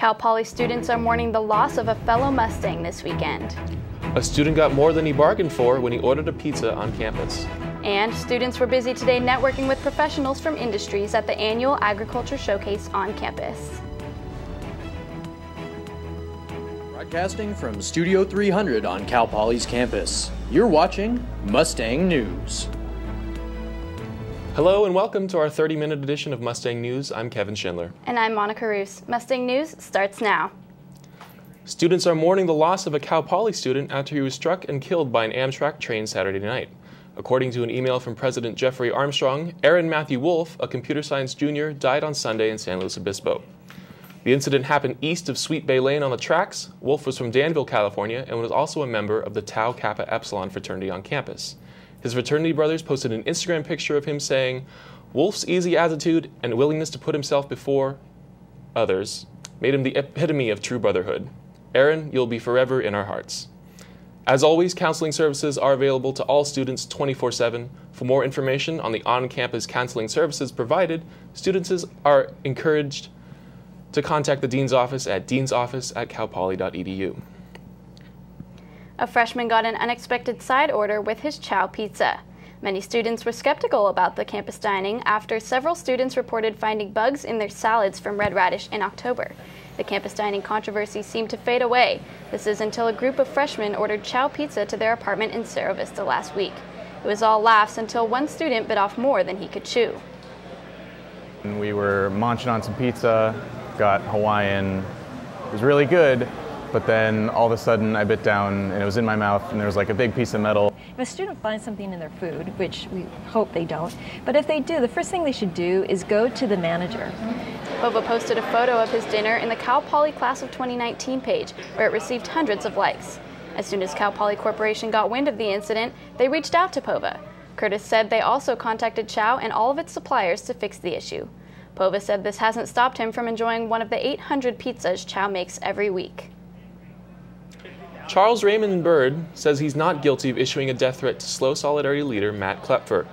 Cal Poly students are mourning the loss of a fellow Mustang this weekend. A student got more than he bargained for when he ordered a pizza on campus. And students were busy today networking with professionals from industries at the annual Agriculture Showcase on campus. Broadcasting from Studio 300 on Cal Poly's campus, you're watching Mustang News. Hello and welcome to our 30-minute edition of Mustang News. I'm Kevin Schindler. And I'm Monica Roos. Mustang News starts now. Students are mourning the loss of a Cal Poly student after he was struck and killed by an Amtrak train Saturday night. According to an email from President Jeffrey Armstrong, Aaron Matthew Wolf, a computer science junior, died on Sunday in San Luis Obispo. The incident happened east of Sweet Bay Lane on the tracks. Wolf was from Danville, California, and was also a member of the Tau Kappa Epsilon fraternity on campus. His fraternity brothers posted an Instagram picture of him saying, "Wolf's easy attitude and willingness to put himself before others made him the epitome of true brotherhood. Aaron, you'll be forever in our hearts." As always, counseling services are available to all students 24/7. For more information on the on-campus counseling services provided, students are encouraged to contact the Dean's Office at deansoffice@calpoly.edu. A freshman got an unexpected side order with his chow pizza. Many students were skeptical about the campus dining after several students reported finding bugs in their salads from red radish in October. The campus dining controversy seemed to fade away. This is until a group of freshmen ordered chow pizza to their apartment in Cerro Vista last week. It was all laughs until one student bit off more than he could chew. We were munching on some pizza, got Hawaiian. It was really good, but then all of a sudden I bit down and it was in my mouth and there was like a big piece of metal. If a student finds something in their food, which we hope they don't, but if they do, the first thing they should do is go to the manager. Pova posted a photo of his dinner in the Cal Poly Class of 2019 page, where it received hundreds of likes. As soon as Cal Poly Corporation got wind of the incident, they reached out to Pova. Curtis said they also contacted Chow and all of its suppliers to fix the issue. Pova said this hasn't stopped him from enjoying one of the 800 pizzas Chow makes every week. Charles Raymond Byrd says he's not guilty of issuing a death threat to SLO Solidarity leader Matt Klepfer.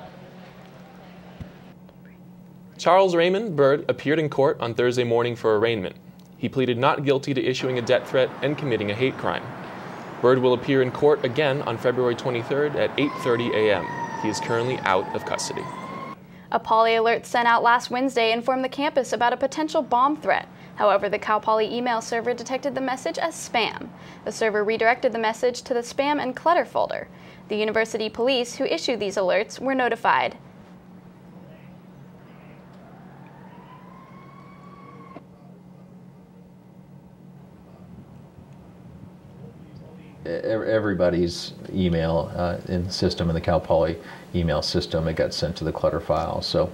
Charles Raymond Byrd appeared in court on Thursday morning for arraignment. He pleaded not guilty to issuing a death threat and committing a hate crime. Byrd will appear in court again on February 23rd at 8:30 a.m. He is currently out of custody. A Poly alert sent out last Wednesday informed the campus about a potential bomb threat. However, the Cal Poly email server detected the message as spam. The server redirected the message to the spam and clutter folder. The university police who issued these alerts were notified. Everybody's email in the system, in the Cal Poly email system, it got sent to the clutter file. So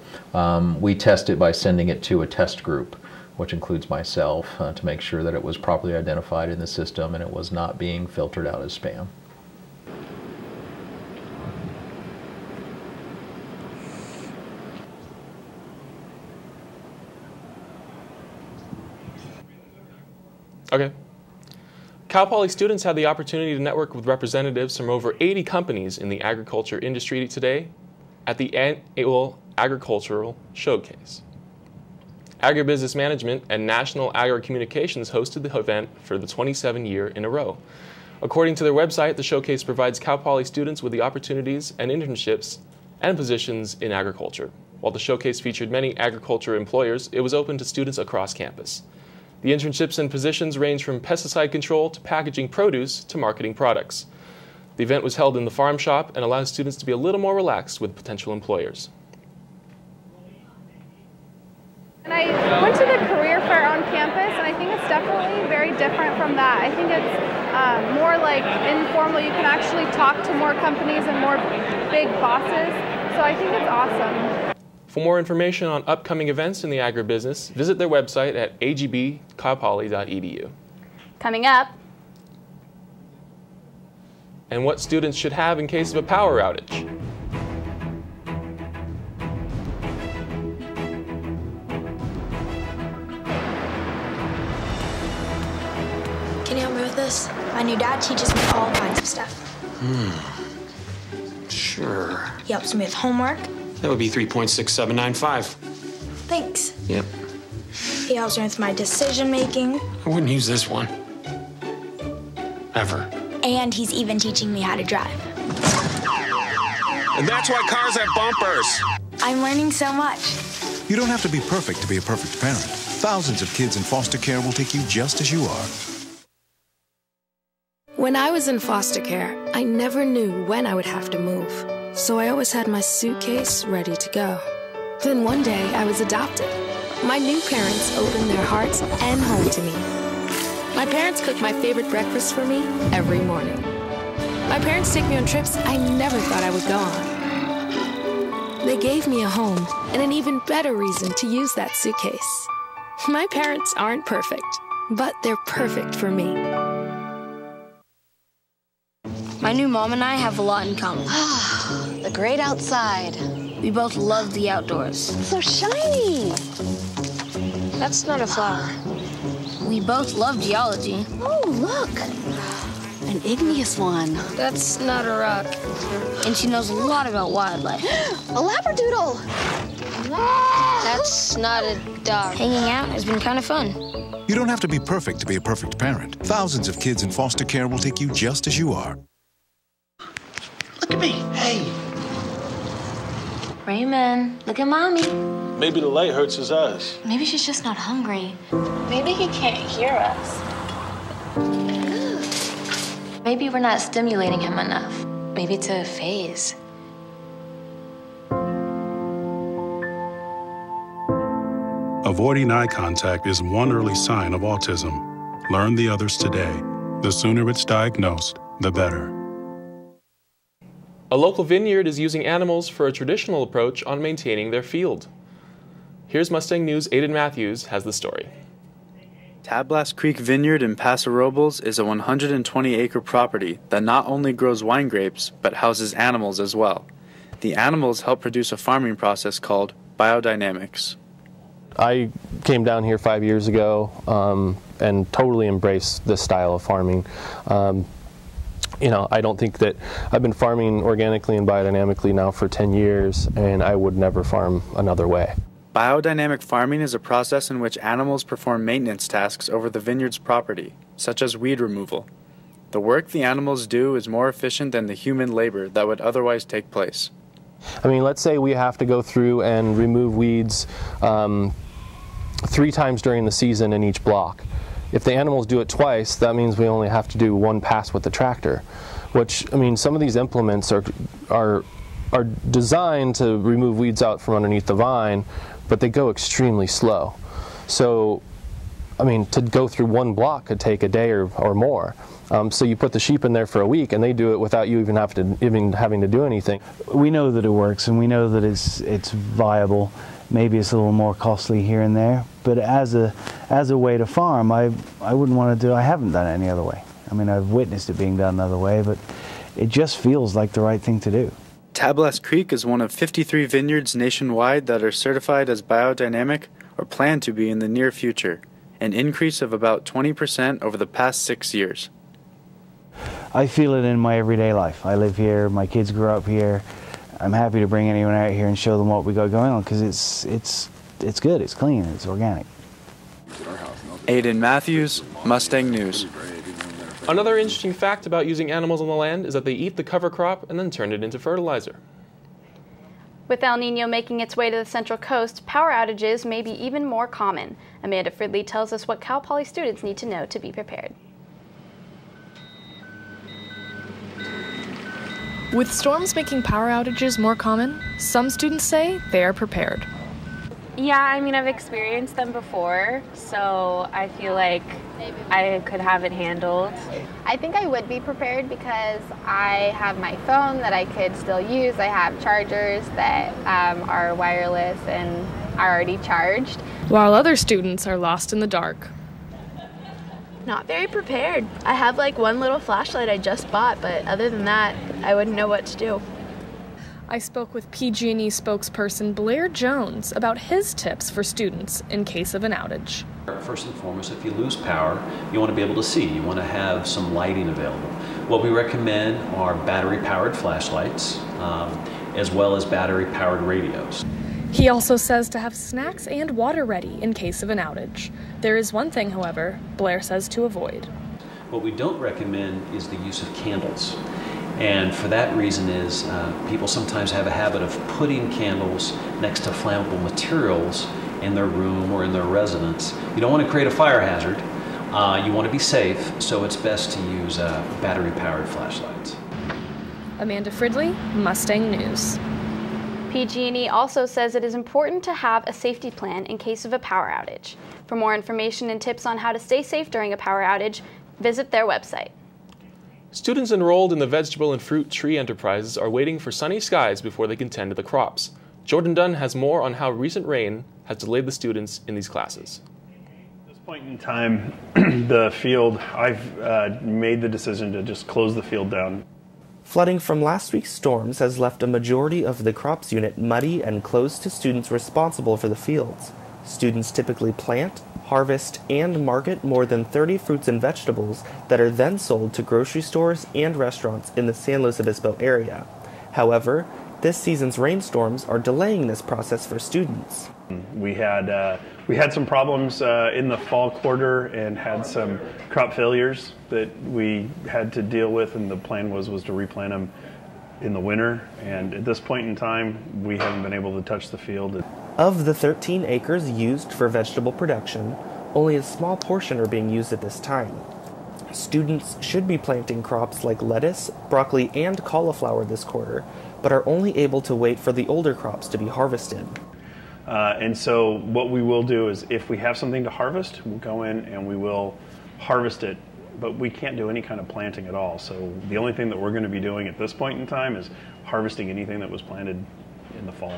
we test it by sending it to a test group, which includes myself, to make sure that it was properly identified in the system and it was not being filtered out as spam. Okay. Cal Poly students had the opportunity to network with representatives from over 80 companies in the agriculture industry today at the annual Agricultural Showcase. Agribusiness Management and National Agri-Communications hosted the event for the 27th year in a row. According to their website, the showcase provides Cal Poly students with the opportunities and internships and positions in agriculture. While the showcase featured many agriculture employers, it was open to students across campus. The internships and positions range from pesticide control to packaging produce to marketing products. The event was held in the farm shop and allows students to be a little more relaxed with potential employers. And I went to the career fair on campus, and I think it's definitely very different from that. I think it's more like informal. You can actually talk to more companies and more big bosses, so I think it's awesome. For more information on upcoming events in the agribusiness, visit their website at agbcalpoly.edu. Coming up, and what students should have in case of a power outage. Can you help me with this? My new dad teaches me all kinds of stuff. Sure. He helps me with homework. That would be 3.6795. Thanks. Yep. He helps me with my decision making. I wouldn't use this one. Ever. And he's even teaching me how to drive. And that's why cars have bumpers. I'm learning so much. You don't have to be perfect to be a perfect parent. Thousands of kids in foster care will take you just as you are. When I was in foster care, I never knew when I would have to move. So I always had my suitcase ready to go. Then one day I was adopted. My new parents opened their hearts and home to me. My parents cook my favorite breakfast for me every morning. My parents take me on trips I never thought I would go on. They gave me a home and an even better reason to use that suitcase. My parents aren't perfect, but they're perfect for me. My new mom and I have a lot in common. The great outside. We both love the outdoors. So shiny. That's not a flower. We both love geology. Oh, look. An igneous one. That's not a rock. And she knows a lot about wildlife. A labradoodle. That's not a dog. Hanging out has been kind of fun. You don't have to be perfect to be a perfect parent. Thousands of kids in foster care will take you just as you are. Look at me. Hey. Raymond, look at Mommy. Maybe the light hurts his eyes. Maybe she's just not hungry. Maybe he can't hear us. Maybe we're not stimulating him enough. Maybe it's a phase. Avoiding eye contact is one early sign of autism. Learn the others today. The sooner it's diagnosed, the better. A local vineyard is using animals for a traditional approach on maintaining their field. Here's Mustang News' Aiden Matthews has the story. Tablas Creek Vineyard in Paso Robles is a 120-acre property that not only grows wine grapes, but houses animals as well. The animals help produce a farming process called biodynamics. I came down here 5 years ago and totally embraced this style of farming. You know, I don't think that I've been farming organically and biodynamically now for 10 years, and I would never farm another way. Biodynamic farming is a process in which animals perform maintenance tasks over the vineyard's property, such as weed removal. The work the animals do is more efficient than the human labor that would otherwise take place. I mean, let's say we have to go through and remove weeds 3 times during the season in each block. If the animals do it twice, that means we only have to do 1 pass with the tractor, which, I mean, some of these implements are designed to remove weeds out from underneath the vine, but they go extremely slow. So, I mean, to go through 1 block could take a day or more. So you put the sheep in there for a week, and they do it without you even having to do anything. We know that it works, and we know that it's viable. Maybe it's a little more costly here and there, but as a way to farm, I wouldn't want to do. I haven't done it any other way. I mean, I've witnessed it being done another way, but it just feels like the right thing to do. Tablas Creek is one of 53 vineyards nationwide that are certified as biodynamic or plan to be in the near future, an increase of about 20% over the past 6 years. I feel it in my everyday life. I live here, my kids grew up here. I'm happy to bring anyone out here and show them what we got going on, because it's good, it's clean, it's organic. Aiden Matthews, Mustang News. Another interesting fact about using animals on the land is that they eat the cover crop and then turn it into fertilizer. With El Nino making its way to the Central Coast, power outages may be even more common. Amanda Fridley tells us what Cal Poly students need to know to be prepared. With storms making power outages more common, some students say they are prepared. Yeah, I mean, I've experienced them before, so I feel like I could have it handled. I think I would be prepared because I have my phone that I could still use. I have chargers that are wireless and are already charged. While other students are lost in the dark. Not very prepared. I have like one little flashlight I just bought, but other than that, I wouldn't know what to do. I spoke with PG&E spokesperson Blair Jones about his tips for students in case of an outage. First and foremost, if you lose power, you want to be able to see. You want to have some lighting available. What we recommend are battery-powered flashlights, as well as battery-powered radios. He also says to have snacks and water ready in case of an outage. There is one thing, however, Blair says to avoid. What we don't recommend is the use of candles. And for that reason is people sometimes have a habit of putting candles next to flammable materials in their room or in their residence. You don't want to create a fire hazard. You want to be safe, so it's best to use battery-powered flashlights. Amanda Fridley, Mustang News. PG&E also says it is important to have a safety plan in case of a power outage. For more information and tips on how to stay safe during a power outage, visit their website. Students enrolled in the vegetable and fruit tree enterprises are waiting for sunny skies before they can tend to the crops. Jordan Dunn has more on how recent rain has delayed the students in these classes. At this point in time, the field, I've made the decision to just close the field down. Flooding from last week's storms has left a majority of the crops unit muddy and closed to students responsible for the fields. Students typically plant, harvest, and market more than 30 fruits and vegetables that are then sold to grocery stores and restaurants in the San Luis Obispo area. However, this season's rainstorms are delaying this process for students. We had some problems in the fall quarter and had some crop failures that we had to deal with, and the plan was to replant them in the winter. And at this point in time, we haven't been able to touch the field. Of the 13 acres used for vegetable production, only a small portion are being used at this time. Students should be planting crops like lettuce, broccoli, and cauliflower this quarter, but are only able to wait for the older crops to be harvested. And so what we will do is if we have something to harvest, we'll go in and we will harvest it, but we can't do any kind of planting at all. So the only thing that we're going to be doing at this point in time is harvesting anything that was planted in the fall.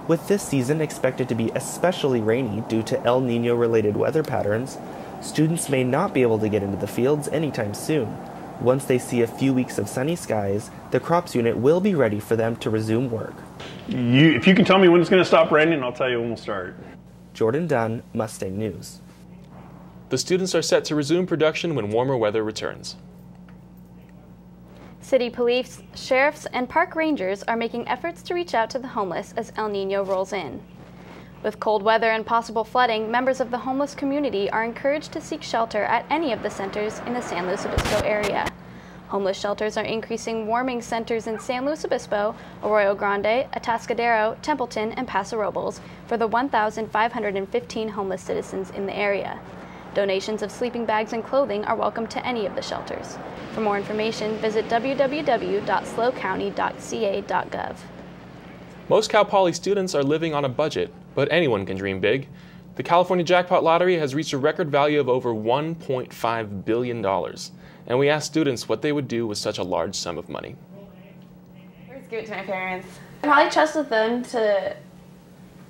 With this season expected to be especially rainy due to El Nino related weather patterns, students may not be able to get into the fields anytime soon. Once they see a few weeks of sunny skies, the crops unit will be ready for them to resume work. If you can tell me when it's going to stop raining, I'll tell you when we'll start. Jordan Dunn, Mustang News. The students are set to resume production when warmer weather returns. City police, sheriffs, and park rangers are making efforts to reach out to the homeless as El Nino rolls in. With cold weather and possible flooding, members of the homeless community are encouraged to seek shelter at any of the centers in the San Luis Obispo area. Homeless shelters are increasing warming centers in San Luis Obispo, Arroyo Grande, Atascadero, Templeton, and Paso Robles for the 1,515 homeless citizens in the area. Donations of sleeping bags and clothing are welcome to any of the shelters. For more information, visit www.slocounty.ca.gov. Most Cal Poly students are living on a budget, but anyone can dream big. The California Jackpot Lottery has reached a record value of over $1.5 billion, and we asked students what they would do with such a large sum of money. I would give it to my parents. I probably trusted them to,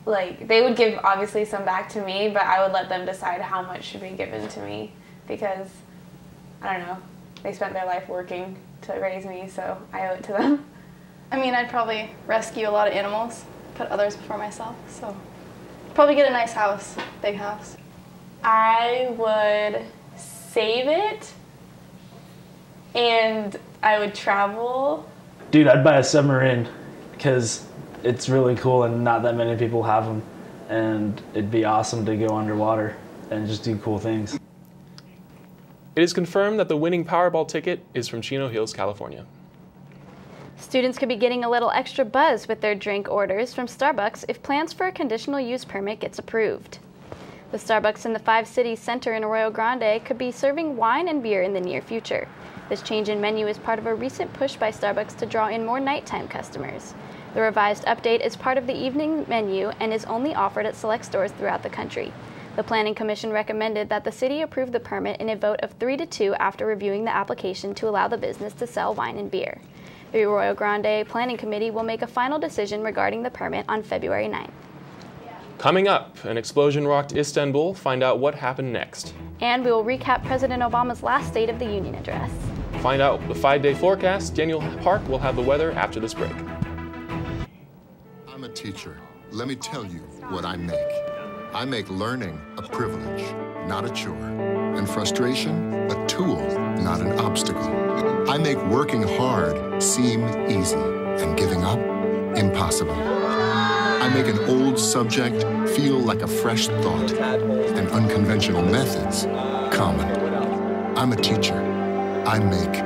they would give obviously some back to me, but I would let them decide how much should be given to me because, I don't know, they spent their life working to raise me, so I owe it to them. I mean, I'd probably rescue a lot of animals, put others before myself, so probably get a nice house, big house. I would save it, and I would travel. Dude, I'd buy a submarine because it's really cool and not that many people have them, and it'd be awesome to go underwater and just do cool things. It is confirmed that the winning Powerball ticket is from Chino Hills, California. Students could be getting a little extra buzz with their drink orders from Starbucks if plans for a conditional use permit gets approved. The Starbucks in the Five Cities Center in Arroyo Grande could be serving wine and beer in the near future. This change in menu is part of a recent push by Starbucks to draw in more nighttime customers. The revised update is part of the evening menu and is only offered at select stores throughout the country. The Planning Commission recommended that the city approve the permit in a vote of 3-2 after reviewing the application to allow the business to sell wine and beer. The Arroyo Grande Planning Committee will make a final decision regarding the permit on February 9th. Coming up, an explosion rocked Istanbul. Find out what happened next. And we will recap President Obama's last State of the Union address. Find out the 5-day forecast. Daniel Park will have the weather after this break. I'm a teacher. Let me tell you what I make. I make learning a privilege, not a chore, and frustration a tool, not an obstacle. I make working hard seem easy and giving up impossible. I make an old subject feel like a fresh thought, and unconventional methods common. I'm a teacher. I make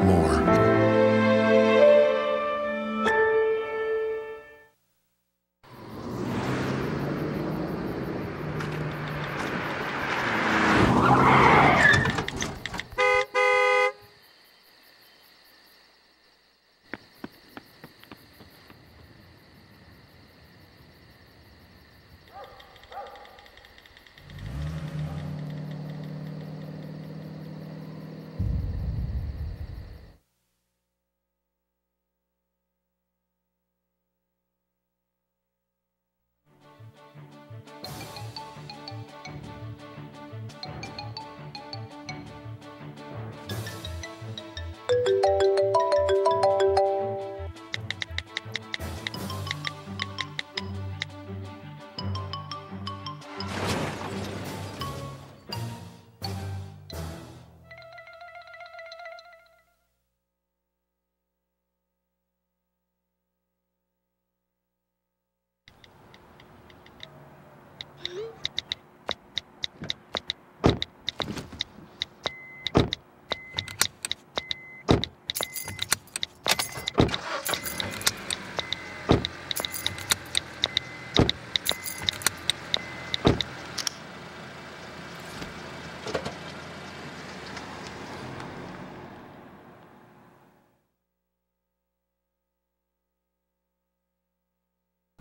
more.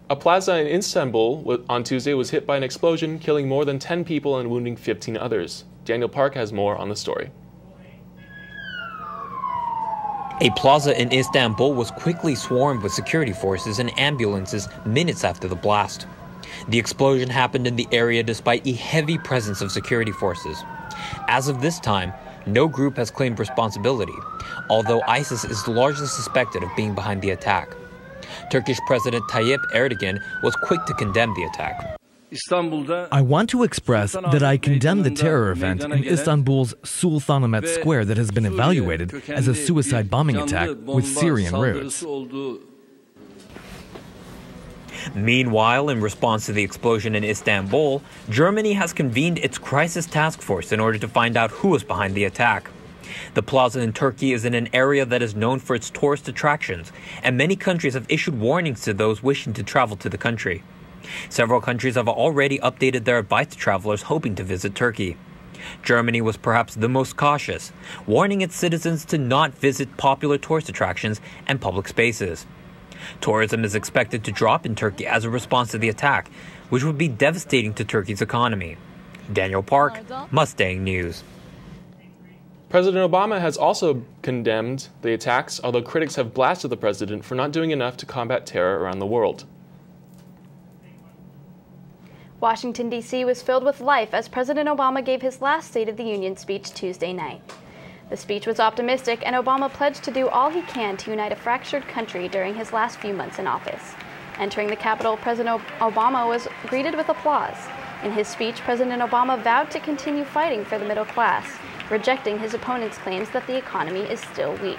A plaza in Istanbul on Tuesday was hit by an explosion, killing more than 10 people and wounding 15 others. Daniel Park has more on the story. A plaza in Istanbul was quickly swarmed with security forces and ambulances minutes after the blast. The explosion happened in the area despite a heavy presence of security forces. As of this time, no group has claimed responsibility, although ISIS is largely suspected of being behind the attack. Turkish President Tayyip Erdogan was quick to condemn the attack. I want to express that I condemn the terror event in Istanbul's Sultanahmet Square that has been evaluated as a suicide bombing attack with Syrian roots. Meanwhile, in response to the explosion in Istanbul, Germany has convened its crisis task force in order to find out who was behind the attack. The plaza in Turkey is in an area that is known for its tourist attractions, and many countries have issued warnings to those wishing to travel to the country. Several countries have already updated their advice to travelers hoping to visit Turkey. Germany was perhaps the most cautious, warning its citizens to not visit popular tourist attractions and public spaces. Tourism is expected to drop in Turkey as a response to the attack, which would be devastating to Turkey's economy. Daniel Park, Mustang News. President Obama has also condemned the attacks, although critics have blasted the president for not doing enough to combat terror around the world. Washington, D.C. was filled with life as President Obama gave his last State of the Union speech Tuesday night. The speech was optimistic, and Obama pledged to do all he can to unite a fractured country during his last few months in office. Entering the Capitol, President Obama was greeted with applause. In his speech, President Obama vowed to continue fighting for the middle class, rejecting his opponents' claims that the economy is still weak.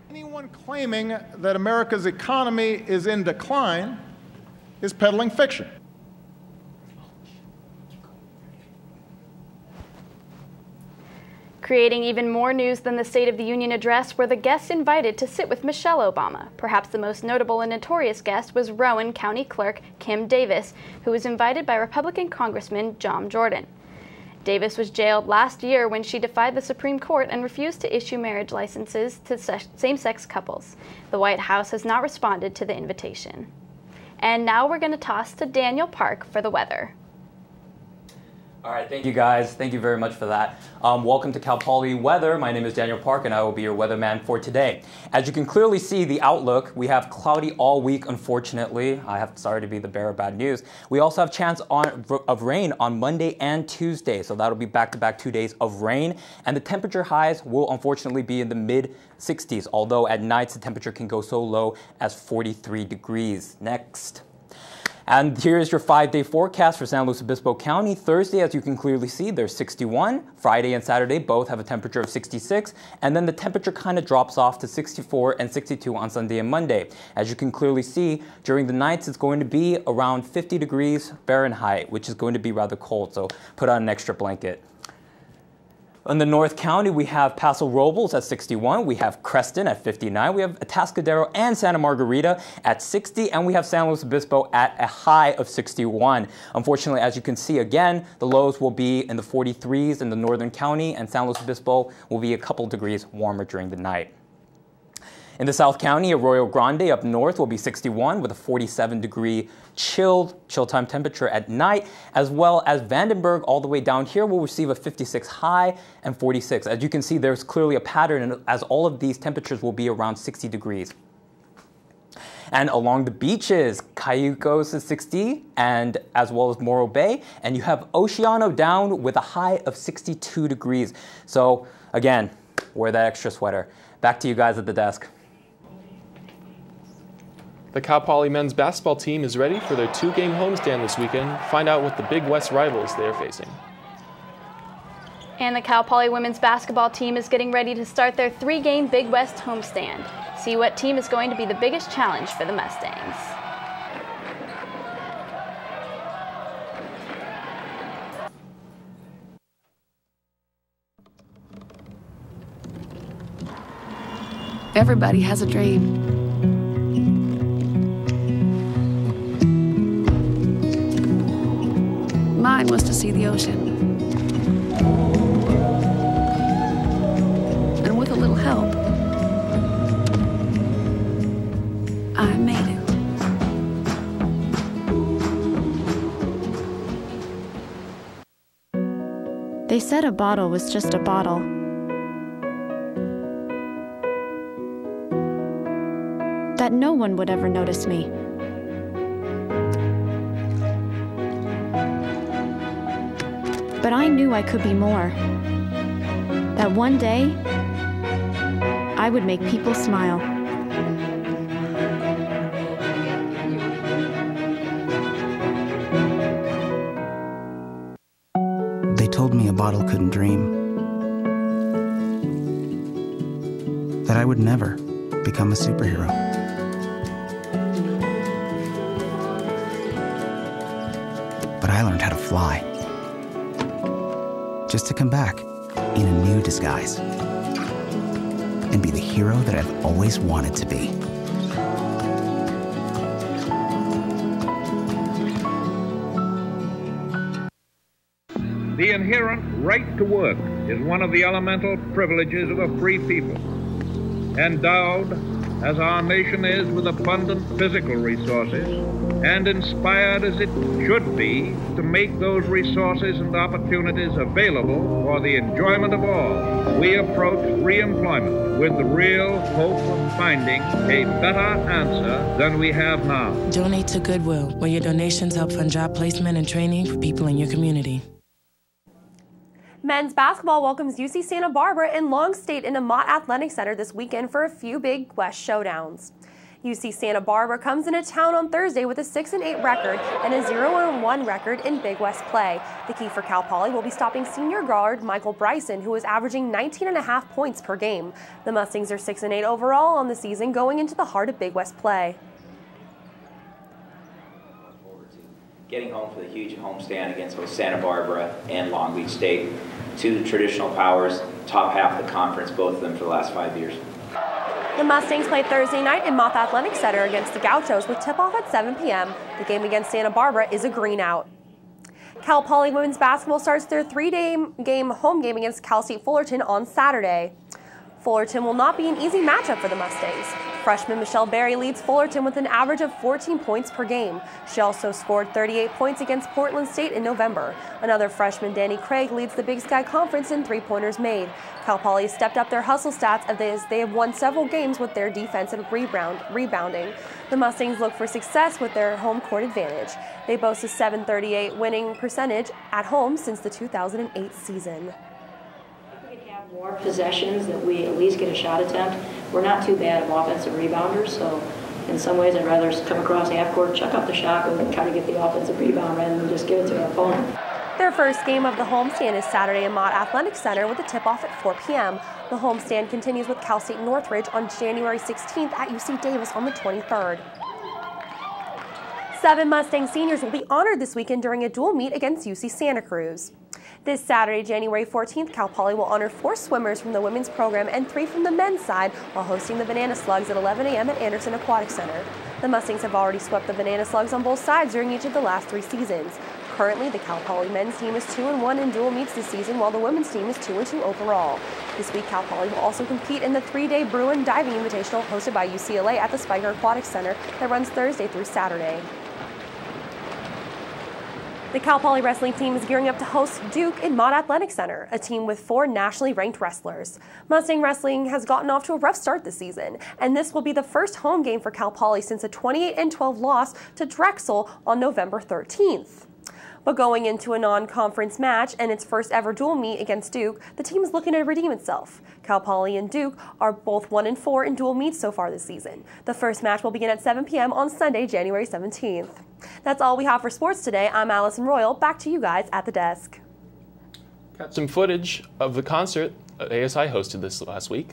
Anyone claiming that America's economy is in decline is peddling fiction. Creating even more news than the State of the Union address were the guests invited to sit with Michelle Obama. Perhaps the most notable and notorious guest was Rowan County Clerk Kim Davis, who was invited by Republican Congressman John Jordan. Davis was jailed last year when she defied the Supreme Court and refused to issue marriage licenses to same-sex couples. The White House has not responded to the invitation. And now we're going to toss to Daniel Park for the weather. All right, thank you guys. Thank you very much for that. Welcome to Cal Poly Weather. My name is Daniel Park and I will be your weatherman for today. As you can clearly see the outlook, we have cloudy all week, unfortunately. Sorry to be the bearer of bad news. We also have chance of rain on Monday and Tuesday, so that'll be back-to-back 2 days of rain. And the temperature highs will unfortunately be in the mid-60s, although at nights the temperature can go so low as 43 degrees. Next. And here is your 5-day forecast for San Luis Obispo County. Thursday, as you can clearly see, there's 61. Friday and Saturday both have a temperature of 66. And then the temperature kind of drops off to 64 and 62 on Sunday and Monday. As you can clearly see, during the nights, it's going to be around 50 degrees Fahrenheit, which is going to be rather cold. So put on an extra blanket. In the North County, we have Paso Robles at 61, we have Creston at 59, we have Atascadero and Santa Margarita at 60, and we have San Luis Obispo at a high of 61. Unfortunately, as you can see again, the lows will be in the 43s in the Northern County, and San Luis Obispo will be a couple degrees warmer during the night. In the South County, Arroyo Grande up north will be 61 with a 47-degree chill time temperature at night, as well as Vandenberg all the way down here will receive a 56 high and 46. As you can see, there's clearly a pattern as all of these temperatures will be around 60 degrees. And along the beaches, Cayucos is 60, and as well as Morro Bay, and you have Oceano down with a high of 62 degrees. So again, wear that extra sweater. Back to you guys at the desk. The Cal Poly men's basketball team is ready for their 2-game homestand this weekend. Find out what the Big West rivals they are facing. And the Cal Poly women's basketball team is getting ready to start their 3-game Big West homestand. See what team is going to be the biggest challenge for the Mustangs. Everybody has a dream. Mine was to see the ocean. And with a little help, I made it. They said a bottle was just a bottle. That no one would ever notice me. But I knew I could be more. That one day, I would make people smile. They told me a bottle couldn't dream. That I would never become a superhero. But I learned how to fly. Just to come back in a new disguise and be the hero that I've always wanted to be. The inherent right to work is one of the elemental privileges of a free people. Endowed, as our nation is, with abundant physical resources, and inspired as it should be to make those resources and opportunities available for the enjoyment of all, we approach re-employment with the real hope of finding a better answer than we have now. Donate to Goodwill, where your donations help fund job placement and training for people in your community. Men's basketball welcomes UC Santa Barbara and Long State into Mott Athletic Center this weekend for a few Big West showdowns. UC Santa Barbara comes into town on Thursday with a 6-8 record and a 0-1 record in Big West play. The key for Cal Poly will be stopping senior guard Michael Bryson, who is averaging 19.5 points per game. The Mustangs are 6-8 overall on the season, going into the heart of Big West play. Getting home for the huge homestand against both Santa Barbara and Long Beach State, two traditional powers, top half of the conference, both of them for the last 5 years. The Mustangs play Thursday night in Mott Athletic Center against the Gauchos with tip-off at 7 p.m. The game against Santa Barbara is a green-out. Cal Poly women's basketball starts their 3-game home game against Cal State Fullerton on Saturday. Fullerton will not be an easy matchup for the Mustangs. Freshman Michelle Berry leads Fullerton with an average of 14 points per game. She also scored 38 points against Portland State in November. Another freshman, Danny Craig, leads the Big Sky Conference in three-pointers made. Cal Poly has stepped up their hustle stats as they have won several games with their defensive rebounding. The Mustangs look for success with their home court advantage. They boast a .738 winning percentage at home since the 2008 season. More possessions that we at least get a shot attempt. We're not too bad of offensive rebounders, so in some ways, I'd rather come across half court, chuck up the shot, and try to get the offensive rebound rather than just give it to our opponent. Their first game of the homestand is Saturday in Mott Athletic Center with a tip-off at 4 p.m. The homestand continues with Cal State Northridge on January 16th at UC Davis on the 23rd. 7 Mustang seniors will be honored this weekend during a dual meet against UC Santa Cruz. This Saturday, January 14th, Cal Poly will honor 4 swimmers from the women's program and 3 from the men's side while hosting the Banana Slugs at 11 a.m. at Anderson Aquatic Center. The Mustangs have already swept the Banana Slugs on both sides during each of the last 3 seasons. Currently, the Cal Poly men's team is 2-1 in dual meets this season, while the women's team is 2-2 overall. This week, Cal Poly will also compete in the 3-day Bruin Diving Invitational hosted by UCLA at the Spiker Aquatic Center that runs Thursday through Saturday. The Cal Poly wrestling team is gearing up to host Duke in Mott Athletic Center, a team with 4 nationally ranked wrestlers. Mustang wrestling has gotten off to a rough start this season, and this will be the first home game for Cal Poly since a 28-12 loss to Drexel on November 13th. But going into a non-conference match and its first ever dual meet against Duke, the team is looking to redeem itself. Cal Poly and Duke are both 1-4 in dual meets so far this season. The first match will begin at 7 p.m. on Sunday, January 17th. That's all we have for sports today. I'm Allison Royal. Back to you guys at the desk. Got some footage of the concert ASI hosted this last week.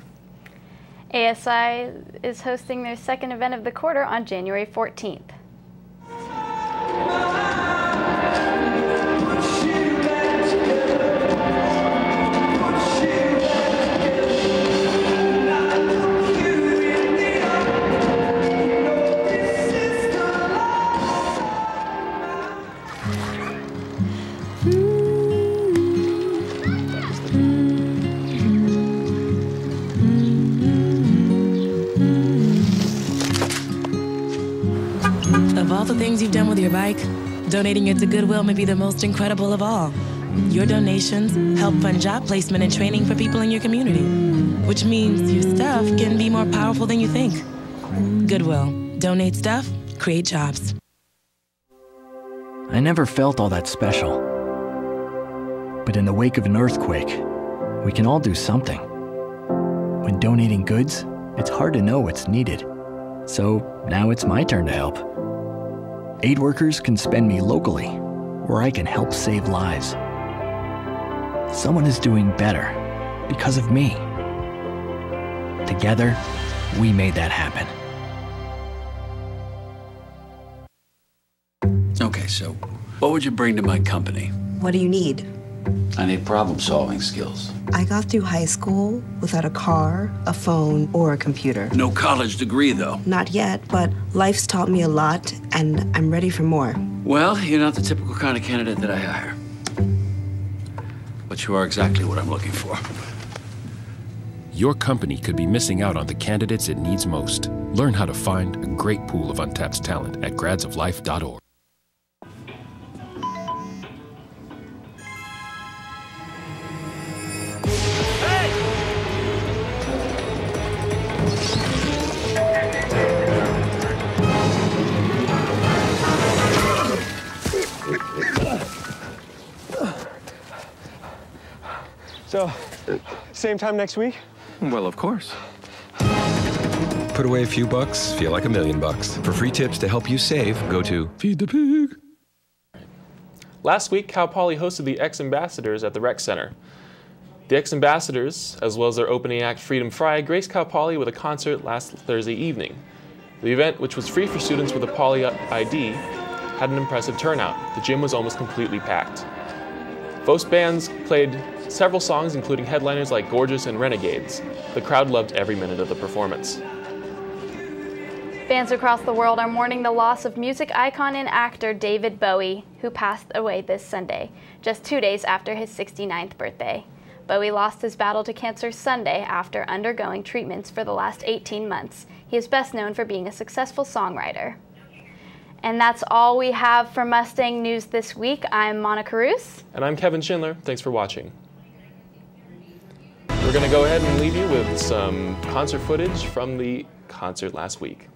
ASI is hosting their second event of the quarter on January 14th. Of all the things you've done with your bike, donating it to Goodwill may be the most incredible of all. Your donations help fund job placement and training for people in your community, which means your stuff can be more powerful than you think. Goodwill. Donate stuff, create jobs. I never felt all that special. But in the wake of an earthquake, we can all do something. When donating goods, it's hard to know what's needed. So now it's my turn to help. Aid workers can spend me locally, where I can help save lives. Someone is doing better because of me. Together, we made that happen. Okay, so what would you bring to my company? What do you need? I need problem-solving skills. I got through high school without a car, a phone, or a computer. No college degree, though. Not yet, but life's taught me a lot, and I'm ready for more. Well, you're not the typical kind of candidate that I hire. But you are exactly what I'm looking for. Your company could be missing out on the candidates it needs most. Learn how to find a great pool of untapped talent at gradsoflife.org. So, same time next week? Well, of course. Put away a few bucks, feel like $1 million. For free tips to help you save, go to Feed the Pig. Last week, Cal Poly hosted the Ex-Ambassadors at the Rec Center. The Ex-Ambassadors, as well as their opening act Freedom Fry, graced Cal Poly with a concert last Thursday evening. The event, which was free for students with a Poly ID, had an impressive turnout. The gym was almost completely packed. Both bands played several songs, including headliners like Gorgeous and Renegades. The crowd loved every minute of the performance. Fans across the world are mourning the loss of music icon and actor David Bowie, who passed away this Sunday, just 2 days after his 69th birthday. Bowie lost his battle to cancer Sunday after undergoing treatments for the last 18 months. He is best known for being a successful songwriter. And that's all we have for Mustang News this week. I'm Monica Roos. And I'm Kevin Schindler. Thanks for watching. We're going to go ahead and leave you with some concert footage from the concert last week.